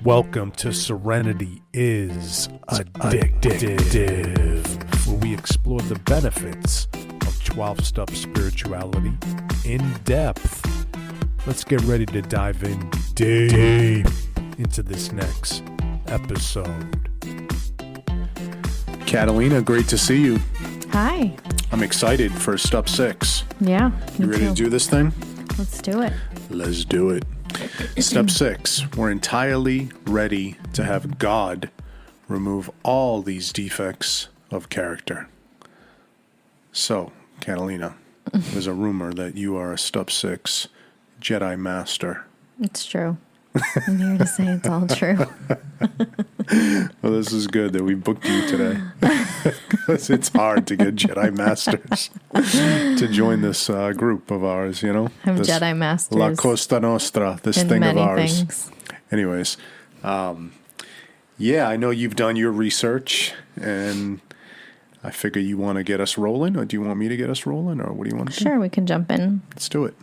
Welcome to Serenity is Addictive, where we explore the benefits of 12-step spirituality in depth. Let's get ready to dive in deep into this next episode. Catalina, great to see you. Hi. I'm excited for step 6. Yeah. You ready to do this thing? Let's do it. Let's do it. Step 6, we're entirely ready to have God remove all these defects of character. So, Catalina, there's a rumor that you are a step 6 Jedi Master. It's true. I'm here to say it's all true. Well, this is good that we booked you today. Because it's hard to get Jedi Masters to join this group of ours, you know? I'm this Jedi Masters. La Costa Nostra, this in thing of many ours. Things. Anyways, yeah, I know you've done your research, and I figure you want to get us rolling, or do you want me to get us rolling, or what do you want to do? Sure, we can jump in. Let's do it.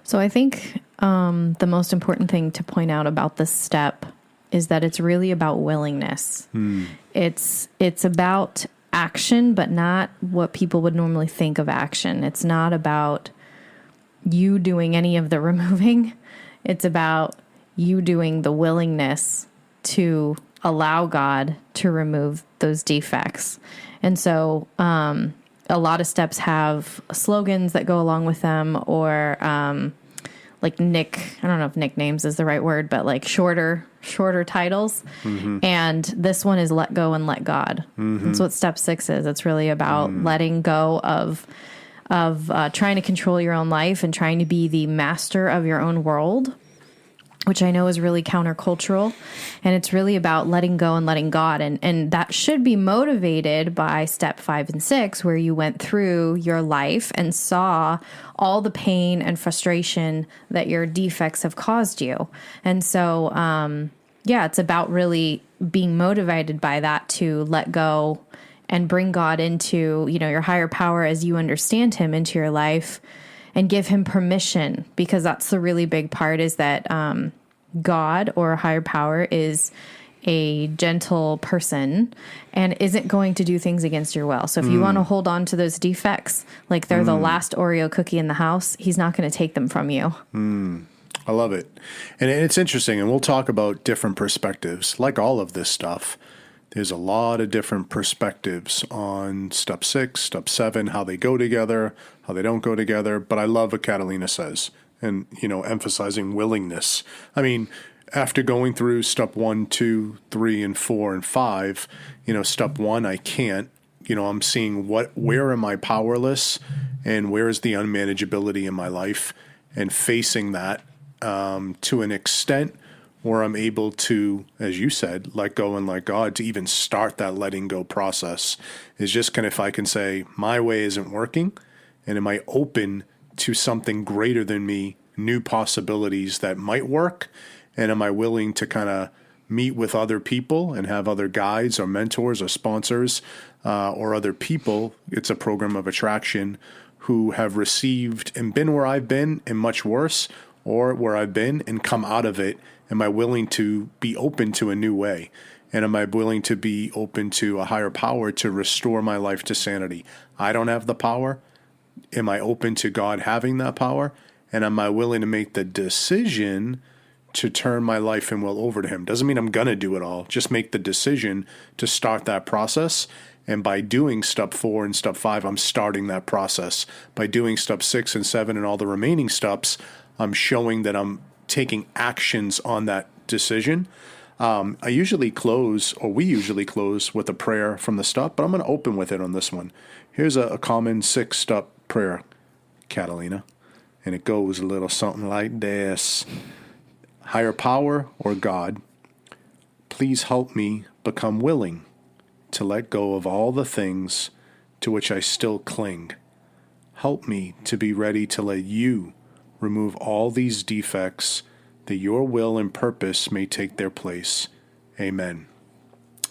So I think the most important thing to point out about this step is that it's really about willingness. It's about action, but not what people would normally think of action. It's not about you doing any of the removing. It's about you doing the willingness to allow God to remove those defects. And so a lot of steps have slogans that go along with them, or like I don't know if nicknames is the right word, but like shorter titles. Mm-hmm. And this one is let go and let God. Mm-hmm. That's what step 6 is. It's really about letting go of trying to control your own life and trying to be the master of your own world, which I know is really countercultural. And it's really about letting go and letting God. And that should be motivated by step 5 and 6, where you went through your life and saw all the pain and frustration that your defects have caused you. And so, yeah, it's about really being motivated by that to let go and bring God into, your higher power as you understand him into your life, and give him permission, because that's the really big part, is that God or a higher power is a gentle person and isn't going to do things against your will. So if you want to hold on to those defects, like they're the last Oreo cookie in the house, he's not going to take them from you. I love it. And it's interesting, and we'll talk about different perspectives. Like all of this stuff, there's a lot of different perspectives on step 6, step 7, how they go together, how they don't go together. But I love what Catalina says, and, emphasizing willingness. I mean, after going through step 1, 2, 3, and 4, and 5, step 1, I can't, I'm seeing where am I powerless, and where is the unmanageability in my life, and facing that to an extent where I'm able to, as you said, let go and let God, to even start that letting go process, is just if I can say, my way isn't working, and am I open to something greater than me, new possibilities that might work, and am I willing to kind of meet with other people and have other guides or mentors or sponsors or other people, it's a program of attraction, who have received and been where I've been and much worse, or where I've been and come out of it. Am I willing to be open to a new way? And am I willing to be open to a higher power to restore my life to sanity? I don't have the power. Am I open to God having that power? And am I willing to make the decision to turn my life and will over to him? Doesn't mean I'm going to do it all. Just make the decision to start that process. And by doing step 4 and step 5, I'm starting that process. By doing step 6 and 7 and all the remaining steps, I'm showing that I'm taking actions on that decision. We usually close with a prayer from the step, but I'm going to open with it on this one. Here's a common 6-step prayer, Catalina, and it goes a little something like this. Higher power or God, please help me become willing to let go of all the things to which I still cling. Help me to be ready to let you remove all these defects, that your will and purpose may take their place. Amen.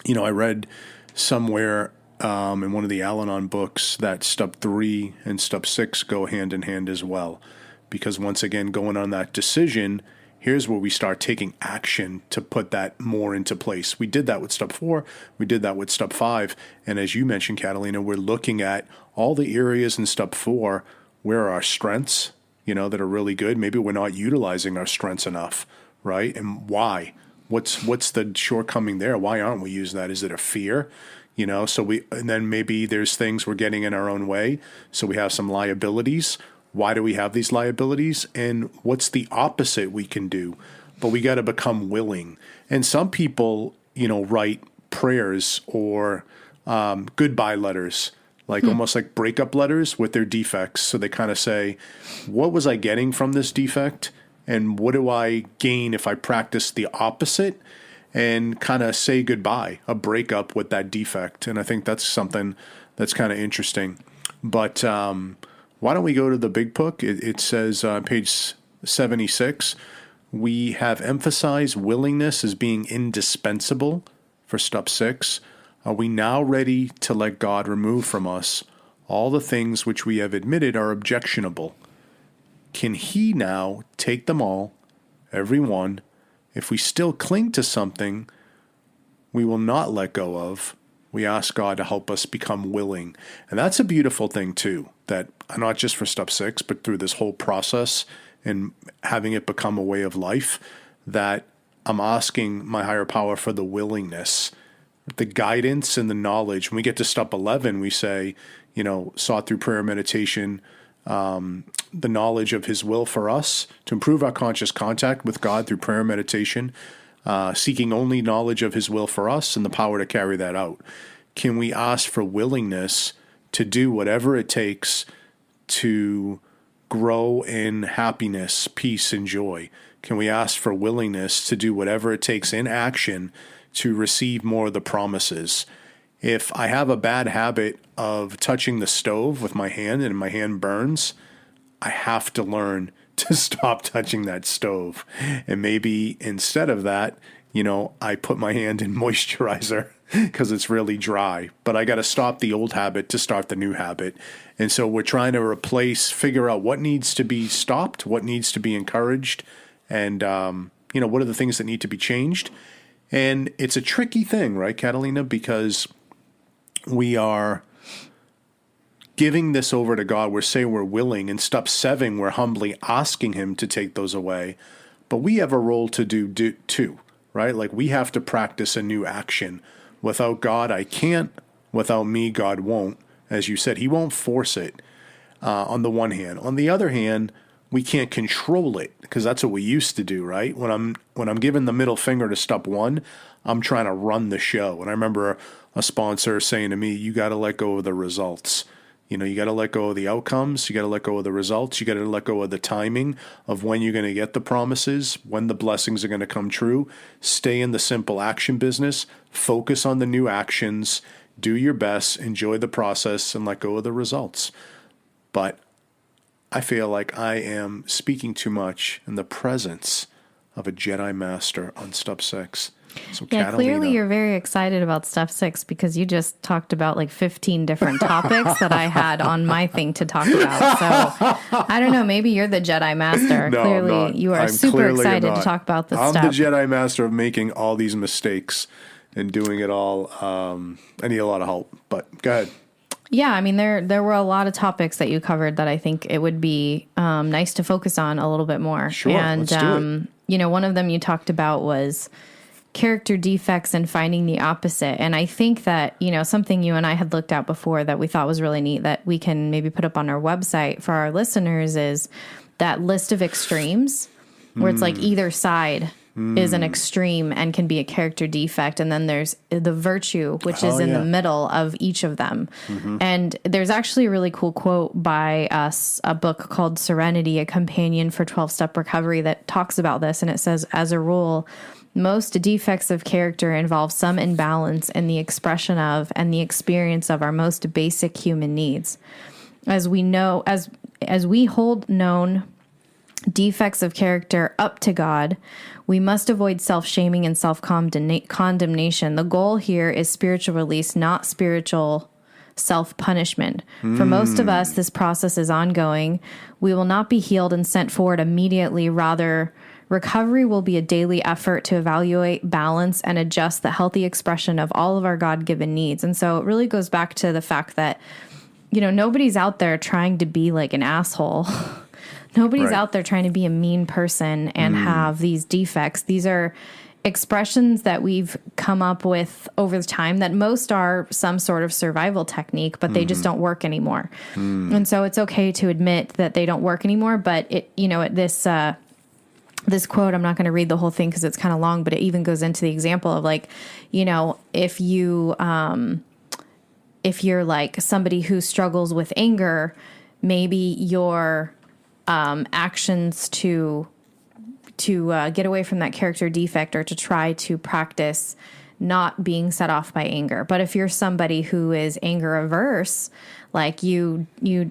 I read somewhere in one of the Al-Anon books that step 3 and step 6 go hand in hand as well. Because once again, going on that decision here's where we start taking action to put that more into place. We did that with step 4. We did that with step 5. And as you mentioned, Catalina, we're looking at all the areas in step 4 where are our strengths, that are really good. Maybe we're not utilizing our strengths enough, right? And why? What's the shortcoming there? Why aren't we using that? Is it a fear? And then maybe there's things we're getting in our own way. So we have some liabilities. Why do we have these liabilities? And what's the opposite we can do? But we got to become willing. And some people, write prayers or goodbye letters, like almost like breakup letters with their defects. So they kind of say, what was I getting from this defect? And what do I gain if I practice the opposite? And kind of say goodbye, a breakup with that defect. And I think that's something that's kind of interesting. But why don't we go to the big book? It says on page 76, we have emphasized willingness as being indispensable for step 6. Are we now ready to let God remove from us all the things which we have admitted are objectionable? Can he now take them all, every one? If we still cling to something we will not let go of, we ask God to help us become willing. And that's a beautiful thing too, that not just for step 6, but through this whole process and having it become a way of life, that I'm asking my higher power for the willingness, the guidance and the knowledge. When we get to step 11, we say, sought through prayer and meditation, the knowledge of his will for us, to improve our conscious contact with God through prayer and meditation, seeking only knowledge of his will for us and the power to carry that out. Can we ask for willingness to do whatever it takes to grow in happiness, peace, and joy? Can we ask for willingness to do whatever it takes in action to receive more of the promises? If I have a bad habit of touching the stove with my hand and my hand burns, I have to learn to stop touching that stove. And maybe instead of that, I put my hand in moisturizer because it's really dry. But I got to stop the old habit to start the new habit. And so we're trying to figure out what needs to be stopped, what needs to be encouraged, and, what are the things that need to be changed. And it's a tricky thing, right, Catalina? Because we are giving this over to God. We're saying we're willing. In step 7, we're humbly asking him to take those away. But we have a role to do too, right? Like we have to practice a new action. Without God, I can't. Without me, God won't. As you said, he won't force it on the one hand. On the other hand, we can't control it because that's what we used to do, right? When I'm giving the middle finger to step 1, I'm trying to run the show. And I remember a sponsor saying to me, you got to let go of the results. You got to let go of the outcomes. You got to let go of the results. You got to let go of the timing of when you're going to get the promises, when the blessings are going to come true. Stay in the simple action business. Focus on the new actions. Do your best. Enjoy the process and let go of the results. But I feel like I am speaking too much in the presence of a Jedi Master on step 6. So yeah, Catalina, clearly you're very excited about step 6 because you just talked about like 15 different topics that I had on my thing to talk about. So I don't know, maybe you're the Jedi Master. No, clearly you are super excited to talk about this I'm step. the Jedi Master of making all these mistakes and doing it all. I need a lot of help, but go ahead. Yeah, I mean, there were a lot of topics that you covered that I think it would be nice to focus on a little bit more. Sure, and, let's do it. One of them you talked about was character defects and finding the opposite. And I think that, something you and I had looked at before that we thought was really neat that we can maybe put up on our website for our listeners is that list of extremes where it's like either side is an extreme and can be a character defect. And then there's the virtue, which is in the middle of each of them. Mm-hmm. And there's actually a really cool quote by a book called Serenity, a companion for 12-step recovery that talks about this. And it says, as a rule, most defects of character involve some imbalance in the expression of and the experience of our most basic human needs. As we know, as we hold known defects of character up to God, we must avoid self-shaming and self-condemnation. The goal here is spiritual release, not spiritual self-punishment. For most of us, this process is ongoing. We will not be healed and sent forward immediately. Rather, Recovery will be a daily effort to evaluate, balance, and adjust the healthy expression of all of our God-given needs. And so it really goes back to the fact that, nobody's out there trying to be like an asshole. Nobody's Right. out there trying to be a mean person and have these defects. These are expressions that we've come up with over the time that most are some sort of survival technique, but they just don't work anymore. And so it's okay to admit that they don't work anymore. But this quote, I'm not going to read the whole thing because it's kind of long, but it even goes into the example of like, if you're like somebody who struggles with anger, maybe your actions to get away from that character defect or to try to practice not being set off by anger. But if you're somebody who is anger averse, like you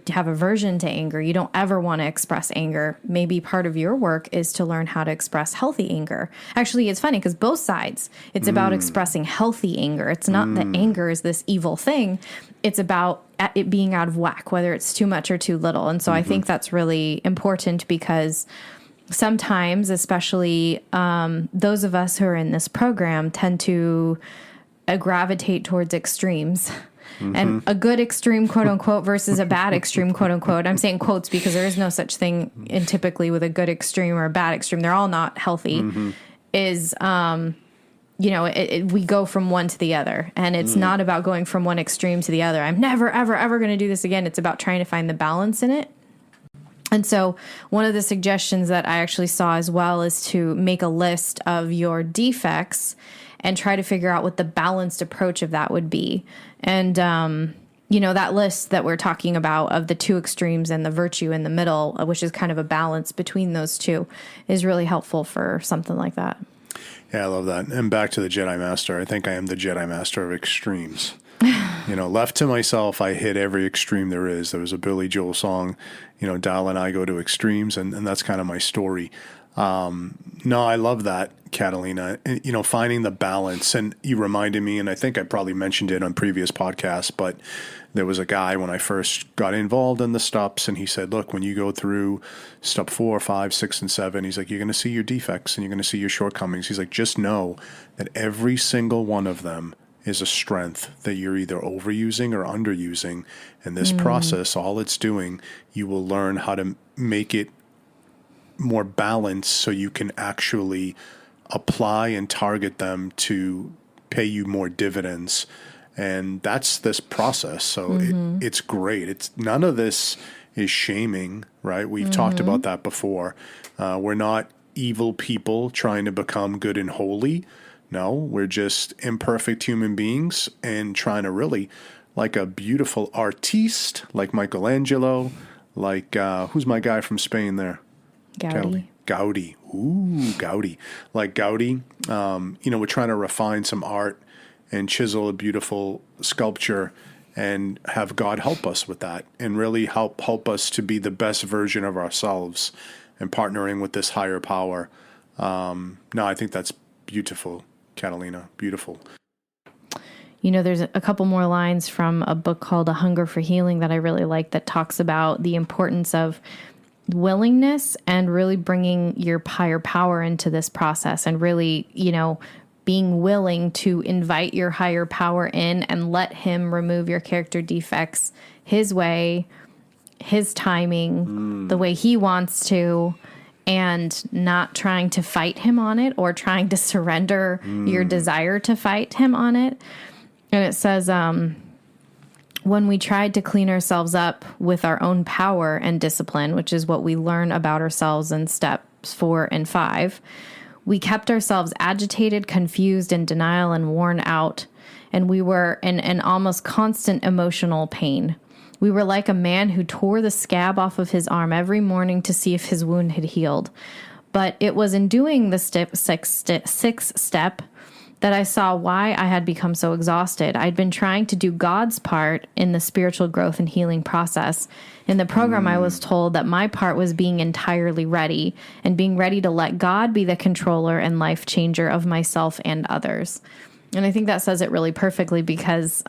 have aversion to anger, you don't ever want to express anger, maybe part of your work is to learn how to express healthy anger. Actually, it's funny because both sides, it's about expressing healthy anger. It's not that anger is this evil thing. It's about it being out of whack, whether it's too much or too little. And so I think that's really important because sometimes, especially those of us who are in this program, tend to gravitate towards extremes. And a good extreme, quote unquote, versus a bad extreme, quote unquote. I'm saying quotes because there is no such thing in typically with a good extreme or a bad extreme. They're all not healthy. Is, we go from one to the other. And it's not about going from one extreme to the other. I'm never, ever, ever going to do this again. It's about trying to find the balance in it. And so one of the suggestions that I actually saw as well is to make a list of your defects and try to figure out what the balanced approach of that would be. And, that list that we're talking about of the two extremes and the virtue in the middle, which is kind of a balance between those two, is really helpful for something like that. Yeah, I love that. And back to the Jedi Master. I think I am the Jedi Master of extremes. Left to myself, I hit every extreme there is. There was a Billy Joel song, Dal and I go to extremes, and that's kind of my story. No, I love that, Catalina. Finding the balance. And you reminded me, and I think I probably mentioned it on previous podcasts, but there was a guy when I first got involved in the steps, and he said, look, when you go through step 4, 5, 6, and 7, he's like, you're going to see your defects and you're going to see your shortcomings. He's like, just know that every single one of them is a strength that you're either overusing or underusing. And this process, all it's doing, you will learn how to make it more balanced so you can actually apply and target them to pay you more dividends. And that's this process. So it's great. It's none of this is shaming, right? We've talked about that before. We're not evil people trying to become good and holy. No, we're just imperfect human beings and trying to really, like a beautiful artiste, like Michelangelo, like who's my guy from Spain there? Gaudi. Ooh, Gaudi. Like Gaudi, we're trying to refine some art and chisel a beautiful sculpture and have God help us with that and really help us to be the best version of ourselves and partnering with this higher power. No, I think that's beautiful, Catalina. Beautiful. There's a couple more lines from a book called A Hunger for Healing that I really like that talks about the importance of willingness and really bringing your higher power into this process and really, being willing to invite your higher power in and let him remove your character defects his way, his timing, the way he wants to, and not trying to fight him on it or trying to surrender your desire to fight him on it. And it says, when we tried to clean ourselves up with our own power and discipline, which is what we learn about ourselves in steps 4 and 5, we kept ourselves agitated, confused, in denial, and worn out, and we were in an almost constant emotional pain. We were like a man who tore the scab off of his arm every morning to see if his wound had healed. But it was in doing the sixth step that I saw why I had become so exhausted. I'd been trying to do God's part in the spiritual growth and healing process. In the program, I was told that my part was being entirely ready and being ready to let God be the controller and life changer of myself and others. And I think that says it really perfectly because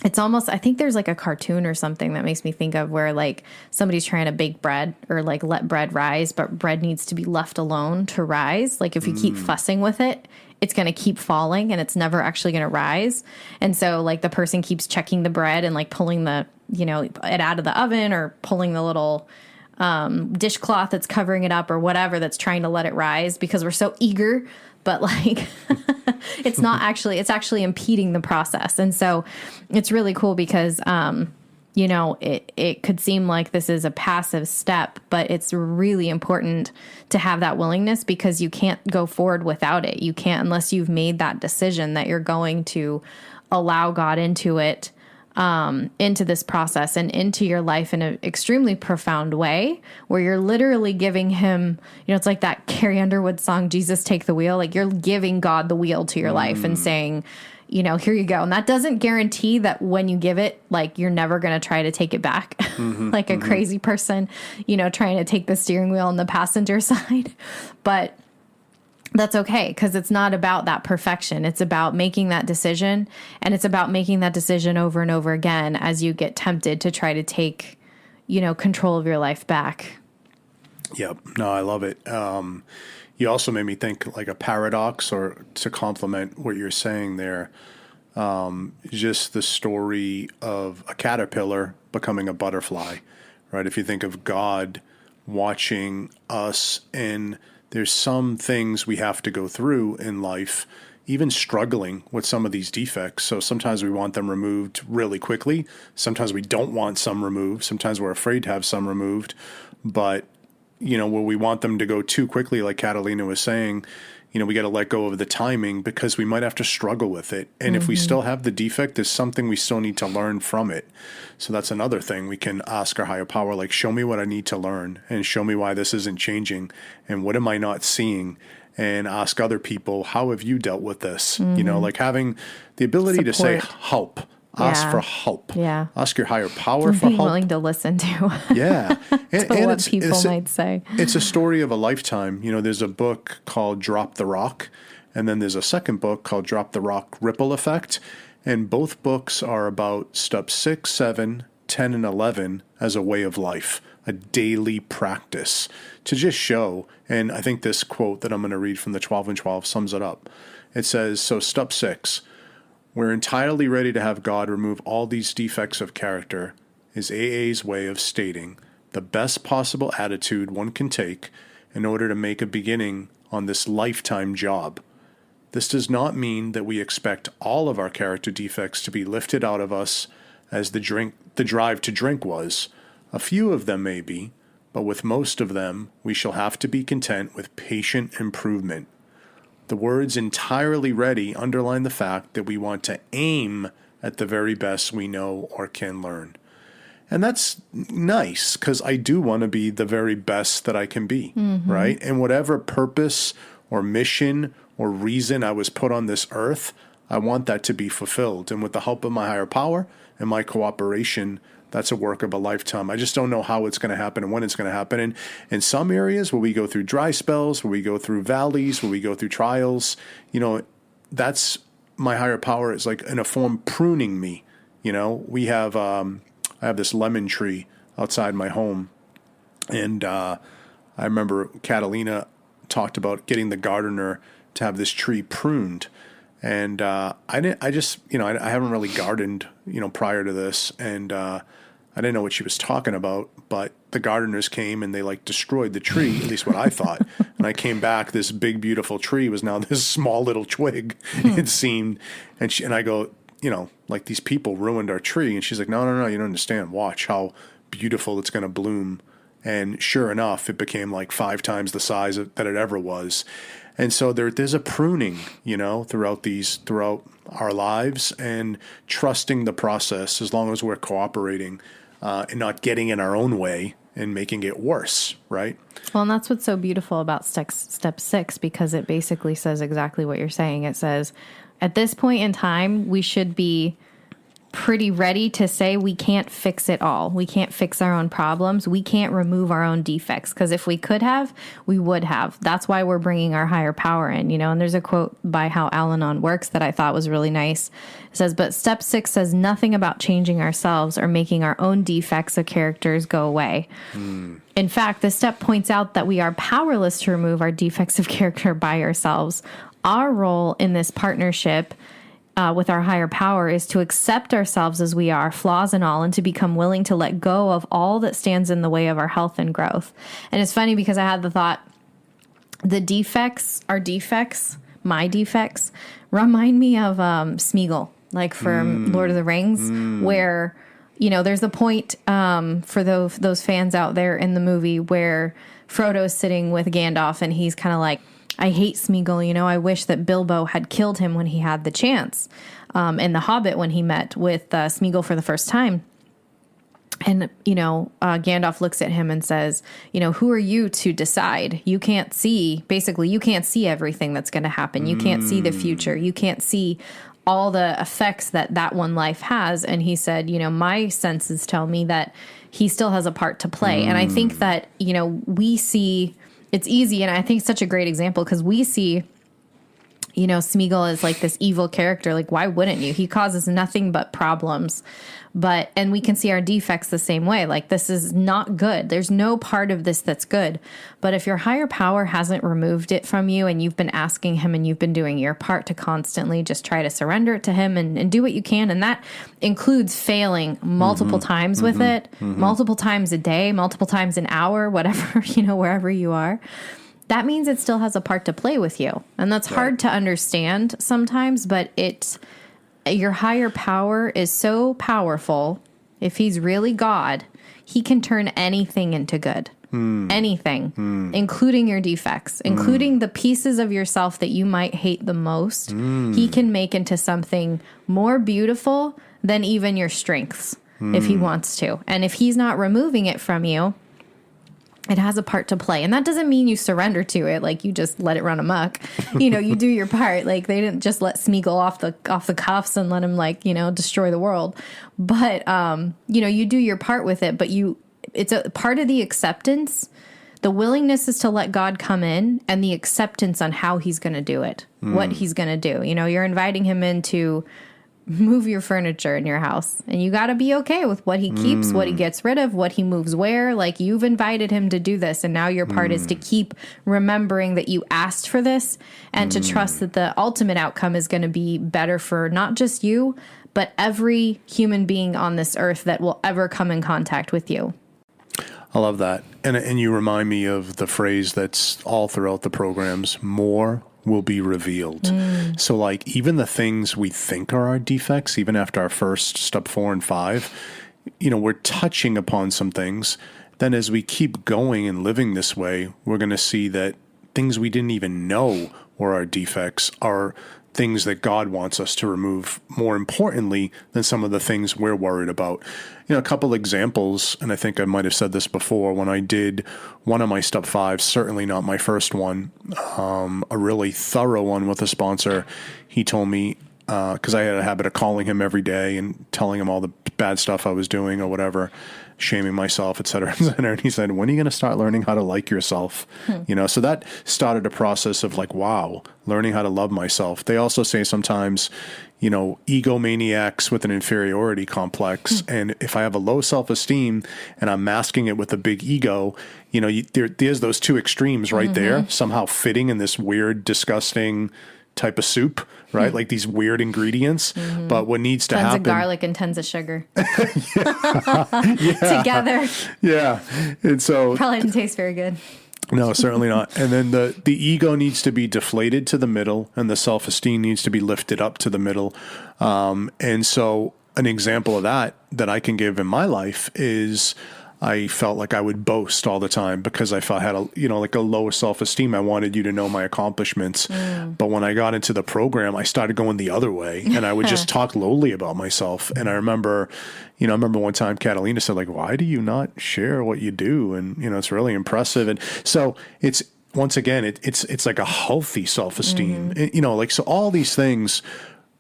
it's almost, I think there's like a cartoon or something that makes me think of where like somebody's trying to bake bread or like let bread rise, but bread needs to be left alone to rise. Like if you keep fussing with it, it's going to keep falling and it's never actually going to rise. And so like the person keeps checking the bread and like pulling the, you know, it out of the oven or pulling the little dishcloth that's covering it up or whatever that's trying to let it rise because we're so eager. But like, it's actually impeding the process. And so it's really cool because, you know, it could seem like this is a passive step, but it's really important to have that willingness because you can't go forward without it. You can't, unless you've made that decision that you're going to allow God into it, into this process and into your life in an extremely profound way where you're literally giving him, you know, it's like that Carrie Underwood song, Jesus Take the Wheel. Like you're giving God the wheel to your life and saying, you know, here you go. And that doesn't guarantee that when you give it, like you're never going to try to take it back like a crazy person, you know, trying to take the steering wheel on the passenger side. But that's okay because it's not about that perfection. It's about making that decision, and it's about making that decision over and over again as you get tempted to try to take, you know, control of your life back. Yep. No, I love it. You also made me think like a paradox, or to complement what you're saying there, just the story of a caterpillar becoming a butterfly, right? If you think of God watching us, and there's some things we have to go through in life, even struggling with some of these defects. So sometimes we want them removed really quickly. Sometimes we don't want some removed. Sometimes we're afraid to have some removed. But, you know, where we want them to go too quickly, like Catalina was saying, you know, we got to let go of the timing because we might have to struggle with it. And if we still have the defect, there's something we still need to learn from it. So that's another thing we can ask our higher power, like, show me what I need to learn and show me why this isn't changing and what am I not seeing, and ask other people, how have you dealt with this? You know, like having the ability to say help. Ask for help. Yeah. Ask your higher power for being help. willing to listen to. Yeah. And what people might say. It's a story of a lifetime. You know, there's a book called Drop the Rock, and then there's a second book called Drop the Rock Ripple Effect. And both books are about steps 6, 7, 10, and 11 as a way of life, a daily practice to just show. And I think this quote that I'm going to read from the 12 and 12 sums it up. It says, so step 6, we're entirely ready to have God remove all these defects of character, is AA's way of stating the best possible attitude one can take in order to make a beginning on this lifetime job. This does not mean that we expect all of our character defects to be lifted out of us as the drive to drink was. A few of them may be, but with most of them, we shall have to be content with patient improvement. The words entirely ready underline the fact that we want to aim at the very best we know or can learn. And that's nice because I do want to be the very best that I can be, right? And whatever purpose or mission or reason I was put on this earth, I want that to be fulfilled. And with the help of my higher power and my cooperation, that's a work of a lifetime. I just don't know how it's going to happen and when it's going to happen. And in some areas where we go through dry spells, where we go through valleys, where we go through trials, you know, that's my higher power is like in a form pruning me. You know, we have, I have this lemon tree outside my home. And I remember Catalina talked about getting the gardener to have this tree pruned. And I haven't really gardened, you know, prior to this. And I didn't know what she was talking about, but the gardeners came and they like destroyed the tree, at least what I thought. And I came back, this big, beautiful tree was now this small little twig, it seemed. And I go, you know, like these people ruined our tree. And she's like, no, you don't understand. Watch how beautiful it's going to bloom. And sure enough, it became like 5 times the size that it ever was. And so there's a pruning, you know, throughout our lives, and trusting the process as long as we're cooperating and not getting in our own way and making it worse, right? Well, and that's what's so beautiful about step 6, because it basically says exactly what you're saying. It says, at this point in time, we should be pretty ready to say we can't fix it all. We can't fix our own problems. We can't remove our own defects, because if we could have, we would have. That's why we're bringing our higher power in, and there's a quote by How Al-Anon works that I thought was really nice. It says, but step 6 says nothing about changing ourselves or making our own defects of characters go away. In fact, this step points out that we are powerless to remove our defects of character by ourselves. Our role in this partnership with our higher power is to accept ourselves as we are, flaws and all, and to become willing to let go of all that stands in the way of our health and growth. And it's funny because I had the thought, the defects, our defects, my defects, remind me of Smeagol, like from Lord of the Rings, where, there's the point for those fans out there in the movie where Frodo's sitting with Gandalf and he's kind of like, I hate Smeagol, I wish that Bilbo had killed him when he had the chance. In The Hobbit, when he met with Smeagol for the first time. And, Gandalf looks at him and says, who are you to decide? You can't see everything that's going to happen. You can't see the future. You can't see all the effects that one life has. And he said, my senses tell me that he still has a part to play. And I think that, we see... It's easy, and I think it's such a great example because we see, Smeagol as like this evil character. Like, why wouldn't you? He causes nothing but problems. And we can see our defects the same way. Like, this is not good. There's no part of this that's good. But if your higher power hasn't removed it from you and you've been asking him and you've been doing your part to constantly just try to surrender it to him and do what you can, and that includes failing multiple times with it, multiple times a day, multiple times an hour, whatever, wherever you are, that means it still has a part to play with you. And that's hard to understand sometimes, but your higher power is so powerful. If he's really God, he can turn anything into good. Anything, including your defects, including the pieces of yourself that you might hate the most. He can make into something more beautiful than even your strengths if he wants to. And if he's not removing it from you, it has a part to play. And that doesn't mean you surrender to it. Like, you just let it run amok. You do your part. Like, they didn't just let Smeagol off the cuffs and let him, destroy the world. But, you do your part with it. But it's a part of the acceptance. The willingness is to let God come in, and the acceptance on how he's going to do it, what he's going to do. You're inviting him in to move your furniture in your house, and you got to be okay with what he keeps, what he gets rid of, what he moves where. Like, you've invited him to do this, and now your part is to keep remembering that you asked for this and to trust that the ultimate outcome is going to be better for not just you, but every human being on this earth that will ever come in contact with you. I love that. And you remind me of the phrase that's all throughout the programs, more will be revealed. So, like, even the things we think are our defects, even after our first step 4 and 5, we're touching upon some things. Then as we keep going and living this way, we're going to see that things we didn't even know were our defects are things that God wants us to remove more importantly than some of the things we're worried about. A couple examples, and I think I might have said this before, when I did one of my step 5s, certainly not my first one, a really thorough one with a sponsor, he told me, because I had a habit of calling him every day and telling him all the bad stuff I was doing or whatever, shaming myself, et cetera, et cetera. And he said, when are you going to start learning how to like yourself? So that started a process of like, wow, learning how to love myself. They also say sometimes, egomaniacs with an inferiority complex. And if I have a low self-esteem and I'm masking it with a big ego, there's those two extremes right there, somehow fitting in this weird, disgusting type of soup, right? Like these weird ingredients. But what needs to happen... Tons of garlic and tons of sugar. Together. Yeah. And so... Probably didn't taste very good. No, certainly not. And then the ego needs to be deflated to the middle, and the self-esteem needs to be lifted up to the middle. And so an example of that I can give in my life is I felt like I would boast all the time because I felt I had a low self-esteem. I wanted you to know my accomplishments. But when I got into the program, I started going the other way, and I would just talk lowly about myself. And I remember one time Catalina said, like, why do you not share what you do? And, it's really impressive. And so it's, once again, it's like a healthy self-esteem, so all these things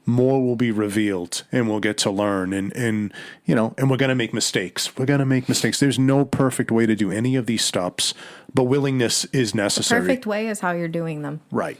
more will be revealed and we'll get to learn and you know, and we're going to make mistakes. We're going to make mistakes. There's no perfect way to do any of these steps, but willingness is necessary. The perfect way is how you're doing them. Right.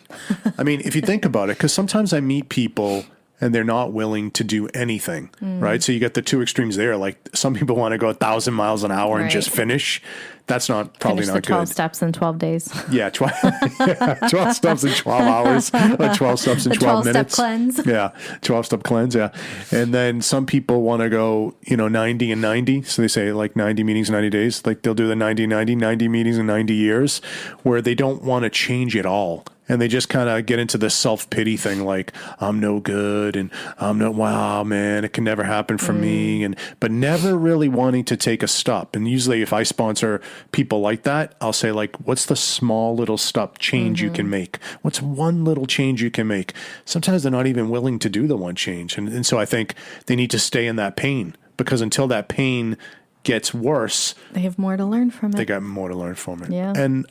I mean, if you think about it, because sometimes I meet people and they're not willing to do anything, right? So you get the two extremes there. Like some people want to go 1,000 miles an hour and just finish. That's probably Finish not the 12 good. steps in 12 days. Yeah, 12 steps in 12 hours, or 12 steps in 12 minutes. 12-step cleanse. Yeah, 12-step cleanse, yeah. And then some people want to go, 90 and 90. So they say like 90 meetings, 90 days. Like they'll do the 90 meetings in 90 years, where they don't want to change at all. And they just kind of get into this self-pity thing, like, I'm no good, and I'm no, wow, man, it can never happen for me, but never really wanting to take a step. And usually if I sponsor people like that, I'll say, like, what's the small little step change you can make? What's one little change you can make? Sometimes they're not even willing to do the one change. And so I think they need to stay in that pain, because until that pain gets worse, They have more to learn from it. they got more to learn from it. Yeah. And,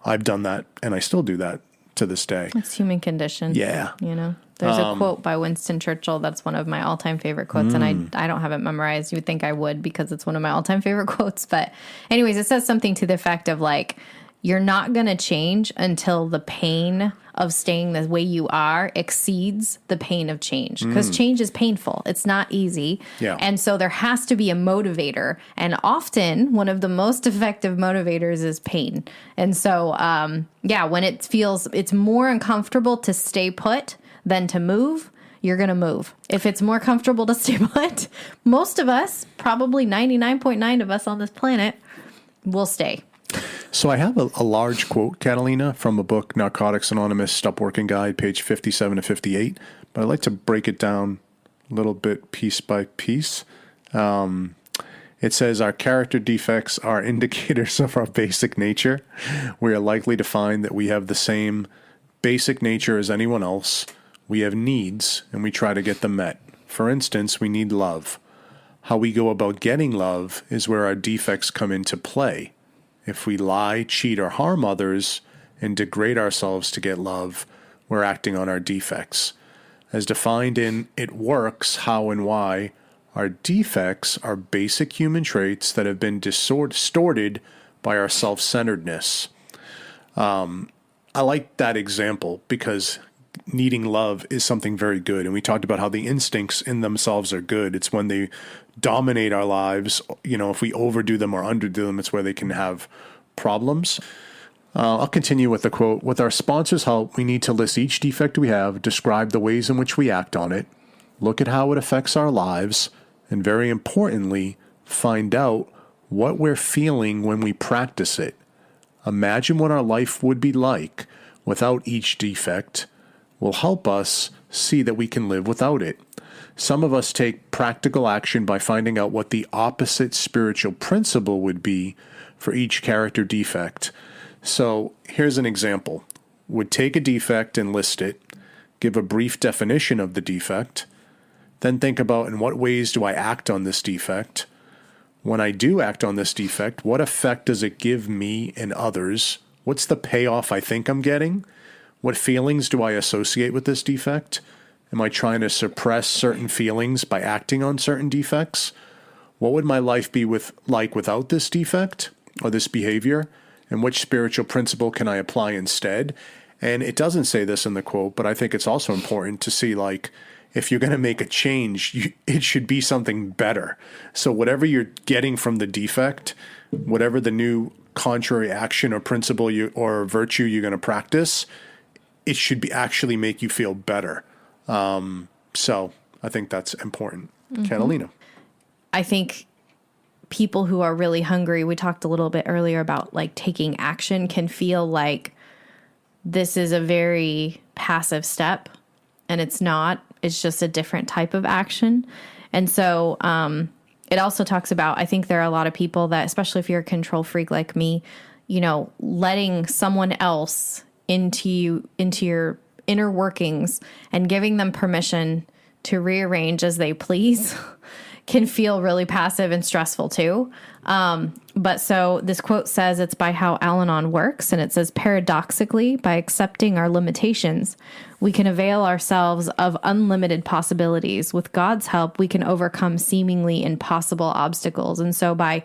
I've done that and I still do that to this day. It's human condition. Yeah. There's a quote by Winston Churchill that's one of my all-time favorite quotes, and I don't have it memorized. You would think I would, because it's one of my all-time favorite quotes. But anyways, it says something to the effect of, like, you're not going to change until the pain of staying the way you are exceeds the pain of change, because change is painful. It's not easy. Yeah. And so there has to be a motivator. And often one of the most effective motivators is pain. And so, when it feels it's more uncomfortable to stay put than to move, you're going to move. If it's more comfortable to stay put, most of us, probably 99.9 of us on this planet, will stay. So I have a large quote, Catalina, from a book, Narcotics Anonymous Stop Working Guide, page 57 to 58. But I'd like to break it down a little bit piece by piece. It says, our character defects are indicators of our basic nature. We are likely to find that we have the same basic nature as anyone else. We have needs, and we try to get them met. For instance, we need love. How we go about getting love is where our defects come into play. If we lie, cheat, or harm others and degrade ourselves to get love, we're acting on our defects. As defined in It Works, How and Why, our defects are basic human traits that have been distorted by our self-centeredness. I like that example because needing love is something very good. And we talked about how the instincts in themselves are good. It's when they dominate our lives. If we overdo them or underdo them, it's where they can have problems. I'll continue with the quote. With our sponsor's help, we need to list each defect we have, describe the ways in which we act on it, look at how it affects our lives, and very importantly, find out what we're feeling when we practice it. Imagine what our life would be like without each defect. Will help us see that we can live without it. Some of us take practical action by finding out what the opposite spiritual principle would be for each character defect. So here's an example. Would take a defect and list it, give a brief definition of the defect, then think about in what ways do I act on this defect. When I do act on this defect, what effect does it give me and others? What's the payoff I think I'm getting? What feelings do I associate with this defect? Am I trying to suppress certain feelings by acting on certain defects? What would my life be like without this defect or this behavior? And which spiritual principle can I apply instead? And it doesn't say this in the quote, but I think it's also important to see, like, if you're going to make a change, it should be something better. So whatever you're getting from the defect, whatever the new contrary action or principle or virtue you're going to practice, it should be actually make you feel better. So I think that's important. Catalina. I think people who are really hungry, we talked a little bit earlier about, like, taking action, can feel like this is a very passive step, and it's not. It's just a different type of action. And so it also talks about, I think there are a lot of people that, especially if you're a control freak like me, letting someone else into your inner workings and giving them permission to rearrange as they please can feel really passive and stressful too. But so this quote says it's by how Al-Anon works. And it says, paradoxically, by accepting our limitations, we can avail ourselves of unlimited possibilities. With God's help, we can overcome seemingly impossible obstacles. And so by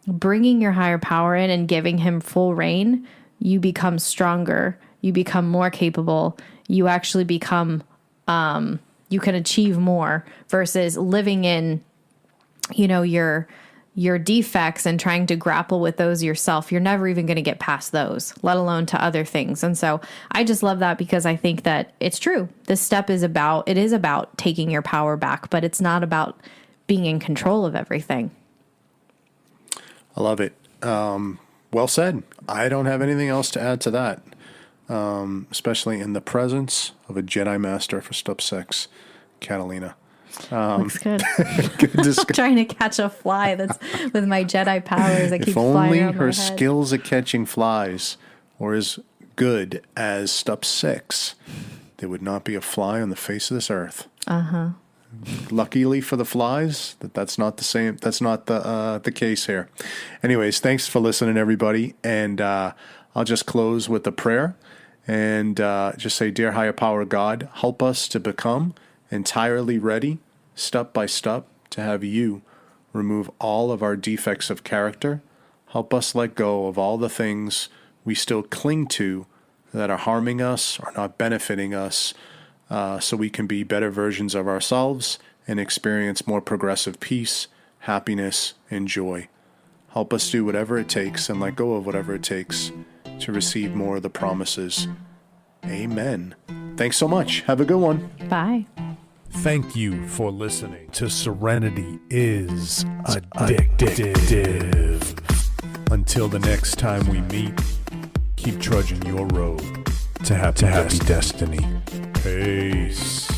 bringing your higher power in and giving him full reign, you become stronger, you become more capable, you actually become, you can achieve more versus living in, your defects and trying to grapple with those yourself. You're never even going to get past those, let alone to other things. And so I just love that because I think that it's true. This step is about taking your power back, but it's not about being in control of everything. I love it. Well said. I don't have anything else to add to that, especially in the presence of a Jedi Master for step 6, Catalina. Looks good. Good I'm trying to catch a fly that's with my Jedi powers. I keep if flying only around her my head. skills at catching flies were as good as step 6, there would not be a fly on the face of this earth. Luckily for the flies, that's not the same. That's not the case here. Anyways, thanks for listening, everybody. And I'll just close with a prayer and just say, dear higher power God, help us to become entirely ready, step by step, to have you remove all of our defects of character. Help us let go of all the things we still cling to that are harming us or not benefiting us, so we can be better versions of ourselves and experience more progressive peace, happiness, and joy. Help us do whatever it takes and let go of whatever it takes to receive more of the promises. Amen. Thanks so much. Have a good one. Bye. Thank you for listening to Serenity is Addictive. Until the next time we meet, keep trudging your road to happy destiny. Peace.